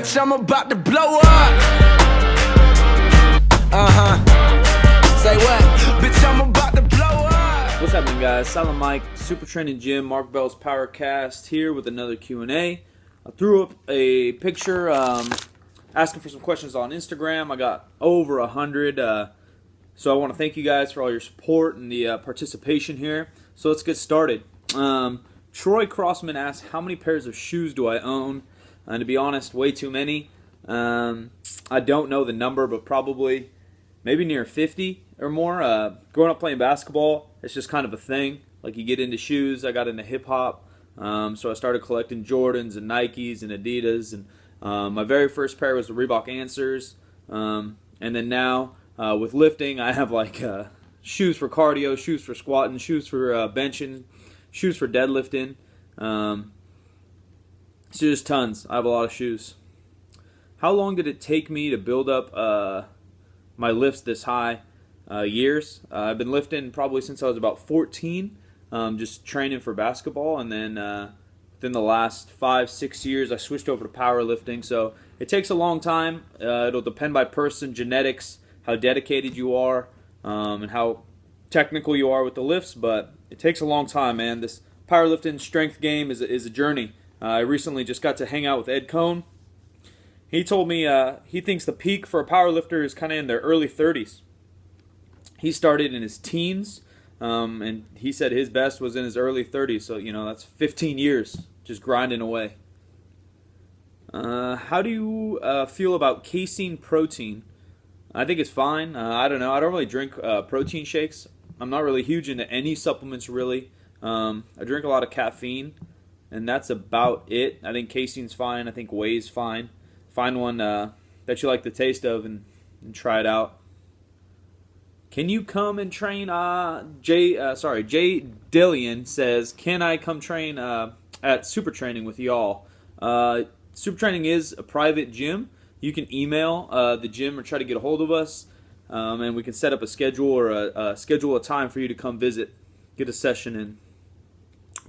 Bitch, I'm about to blow up. Say what? Bitch, I'm about to blow up. What's happening, guys? Silent Mike, Super Training Gym, Mark Bell's Powercast here with another Q&A. I threw up a picture asking for some questions on Instagram. I got over 100, so I want to thank you guys for all your support and the participation here. So let's get started. Troy Crossman asks, how many pairs of shoes do I own? And to be honest, way too many. I don't know the number, but probably maybe near 50 or more. Growing up playing basketball, it's just kind of a thing. Like, you get into shoes. I got into hip-hop, so I started collecting Jordans and Nikes and Adidas. And my very first pair was the Reebok Answers. And then now, with lifting, I have like shoes for cardio, shoes for squatting, shoes for benching, shoes for deadlifting. So just tons. I have a lot of shoes. How long did it take me to build up my lifts this high? Years. I've been lifting probably since I was about 14, just training for basketball, and then within the last 5-6 years I switched over to powerlifting. So it takes a long time. It'll depend by person, genetics, how dedicated you are, and how technical you are with the lifts, but it takes a long time, man. This powerlifting strength game is a journey. I recently just got to hang out with Ed Cohn. He told me he thinks the peak for a powerlifter is kind of in their early 30s. He started in his teens, and he said his best was in his early 30s. So, that's 15 years just grinding away. How do you feel about casein protein? I think it's fine. I don't know. I don't really drink protein shakes. I'm not really huge into any supplements, really. I drink a lot of caffeine, and that's about it. I think casein's fine. I think whey's fine. Find one that you like the taste of and try it out. Can you come and train? Jay Dillian says, can I come train at Super Training with y'all? Super Training is a private gym. You can email the gym or try to get a hold of us, and we can set up a schedule or schedule a time for you to come visit, get a session in.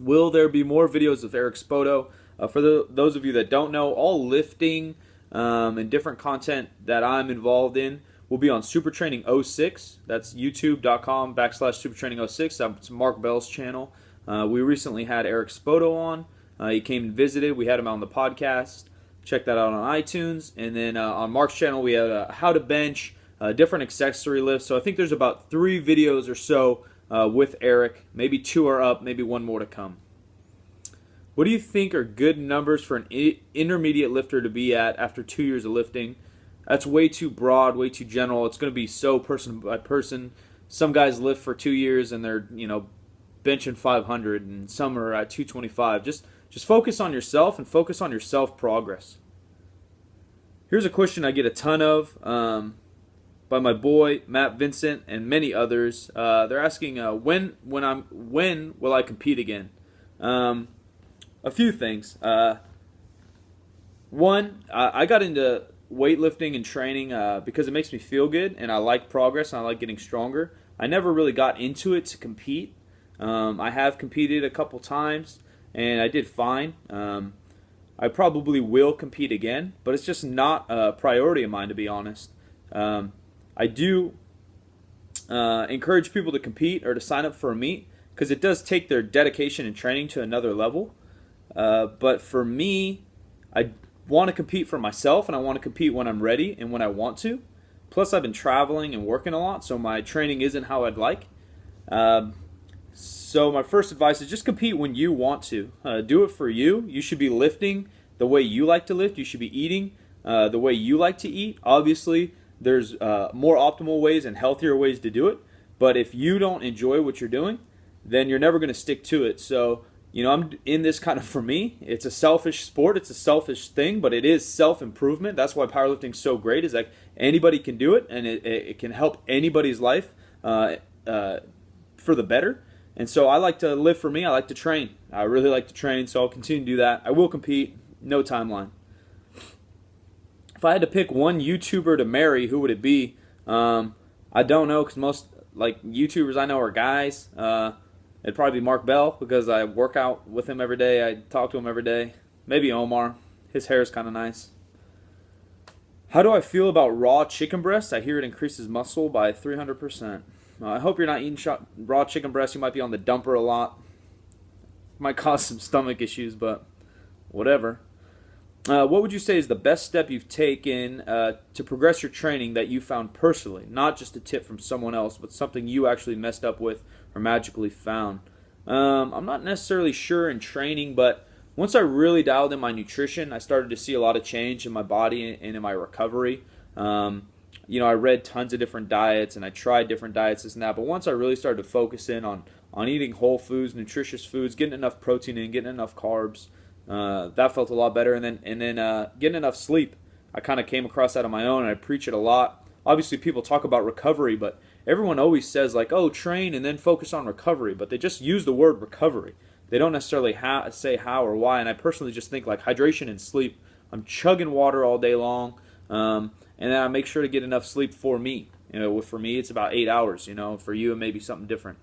Will there be more videos of Eric Spoto? For those of you that don't know, all lifting and different content that I'm involved in will be on Super Training 06. That's youtube.com/supertraining06. That's Mark Bell's channel. We recently had Eric Spoto on. He came and visited. We had him on the podcast. Check that out on iTunes. And then on Mark's channel, we had how to bench, different accessory lifts. So I think there's about 3 videos or so with Eric. Maybe 2 are up, maybe 1 more to come. What do you think are good numbers for an intermediate lifter to be at after 2 years of lifting? That's way too broad, way too general. It's going to be so person by person. Some guys lift for 2 years and they're, benching 500, and some are at 225. Just focus on yourself and focus on your self-progress. Here's a question I get a ton of by my boy Matt Vincent and many others. They're asking when will I compete again? A few things. One, I got into weightlifting and training because it makes me feel good, and I like progress and I like getting stronger. I never really got into it to compete. I have competed a couple times and I did fine. I probably will compete again, but it's just not a priority of mine, to be honest. I do encourage people to compete or to sign up for a meet because it does take their dedication and training to another level. But for me, I want to compete for myself, and I want to compete when I'm ready and when I want to. Plus, I've been traveling and working a lot, so my training isn't how I'd like. So my first advice is just compete when you want to. Do it for you. You should be lifting the way you like to lift. You should be eating the way you like to eat. Obviously, there's more optimal ways and healthier ways to do it. But if you don't enjoy what you're doing, then you're never going to stick to it. So, I'm in this kind of, for me, it's a selfish sport. It's a selfish thing, but it is self-improvement. That's why powerlifting is so great, is like anybody can do it, and it can help anybody's life for the better. And so I like to live for me. I like to train. I really like to train, so I'll continue to do that. I will compete. No timeline. If I had to pick one YouTuber to marry, who would it be? I don't know, because most YouTubers I know are guys. It'd probably be Mark Bell, because I work out with him every day. I talk to him every day. Maybe Omar. His hair is kind of nice. How do I feel about raw chicken breast? I hear it increases muscle by 300%. I hope you're not eating raw chicken breast. You might be on the dumper a lot. Might cause some stomach issues, but whatever. What would you say is the best step you've taken to progress your training that you found personally? Not just a tip from someone else, but something you actually messed up with or magically found. I'm not necessarily sure in training, but once I really dialed in my nutrition, I started to see a lot of change in my body and in my recovery. I read tons of different diets and I tried different diets, this and that. But once I really started to focus in on eating whole foods, nutritious foods, getting enough protein in, getting enough carbs, that felt a lot better. And then getting enough sleep. I kind of came across that on my own, and I preach it a lot. Obviously, people talk about recovery, but everyone always says like, "Oh, train and then focus on recovery." But they just use the word recovery. They don't necessarily say how or why. And I personally just think like hydration and sleep. I'm chugging water all day long, and then I make sure to get enough sleep for me. For me, it's about 8 hours. For you, it may be something different.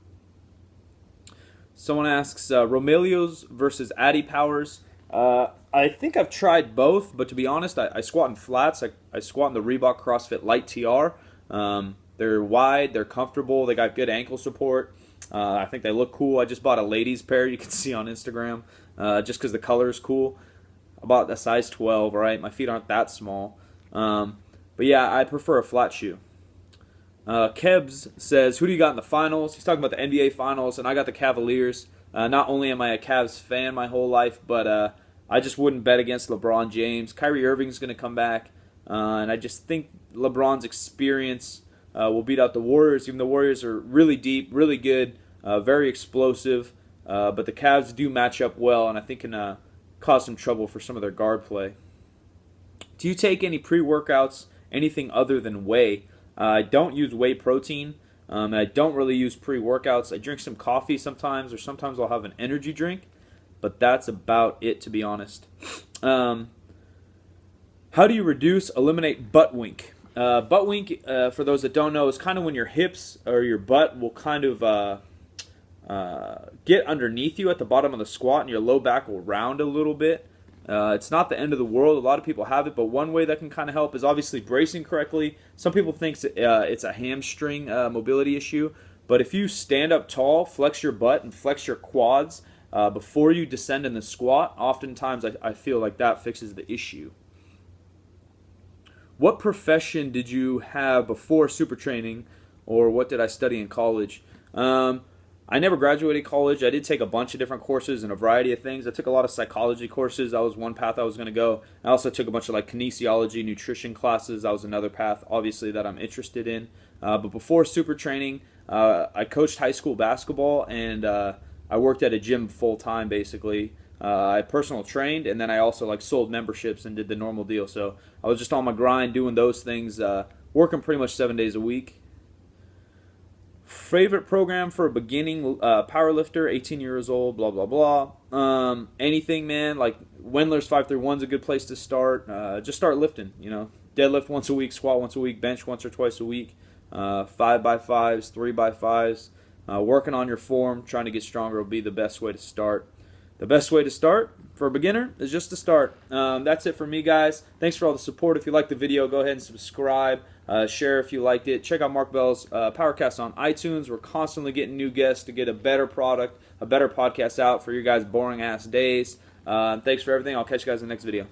Someone asks, Romelio's versus Addy Powers. I think I've tried both, but to be honest, I squat in flats. I squat in the Reebok CrossFit Lite TR. They're wide, they're comfortable, they got good ankle support. I think they look cool. I just bought a ladies pair you can see on Instagram just because the color is cool. I bought a size 12, right? My feet aren't that small. But yeah, I prefer a flat shoe. Kebs says, who do you got in the finals? He's talking about the NBA finals, and I got the Cavaliers. Not only am I a Cavs fan my whole life, but I just wouldn't bet against LeBron James. Kyrie Irving's going to come back, and I just think LeBron's experience will beat out the Warriors. Even the Warriors are really deep, really good, very explosive, but the Cavs do match up well, and I think can cause some trouble for some of their guard play. Do you take any pre-workouts, anything other than whey? I don't use whey protein. And I don't really use pre-workouts. I drink some coffee sometimes, or sometimes I'll have an energy drink, but that's about it, to be honest. How do you eliminate butt wink? Butt wink, for those that don't know, is kind of when your hips or your butt will kind of get underneath you at the bottom of the squat, and your low back will round a little bit. It's not the end of the world. A lot of people have it, but one way that can kind of help is obviously bracing correctly. Some people think it's a hamstring mobility issue, but if you stand up tall, flex your butt, and flex your quads before you descend in the squat, oftentimes I feel like that fixes the issue. What profession did you have before super training, or what did I study in college? I never graduated college. I did take a bunch of different courses and a variety of things. I took a lot of psychology courses. That was one path I was going to go. I also took a bunch of like kinesiology, nutrition classes. That was another path, obviously, that I'm interested in. But before super training, I coached high school basketball, and I worked at a gym full time, basically. I personal trained, and then I also like sold memberships and did the normal deal. So I was just on my grind doing those things, working pretty much 7 days a week. Favorite program for a beginning powerlifter, 18 years old, blah, blah, blah. Anything, man. Like Wendler's 531's a good place to start. Just start lifting, Deadlift once a week, squat once a week, bench once or twice a week. 5x5s, 3x5s. Working on your form, trying to get stronger will be the best way to start. The best way to start for a beginner is just to start. That's it for me, guys. Thanks for all the support. If you liked the video, go ahead and subscribe. Share if you liked it. Check out Mark Bell's Powercast on iTunes. We're constantly getting new guests to get a better product, a better podcast out for your guys' boring-ass days. Thanks for everything. I'll catch you guys in the next video.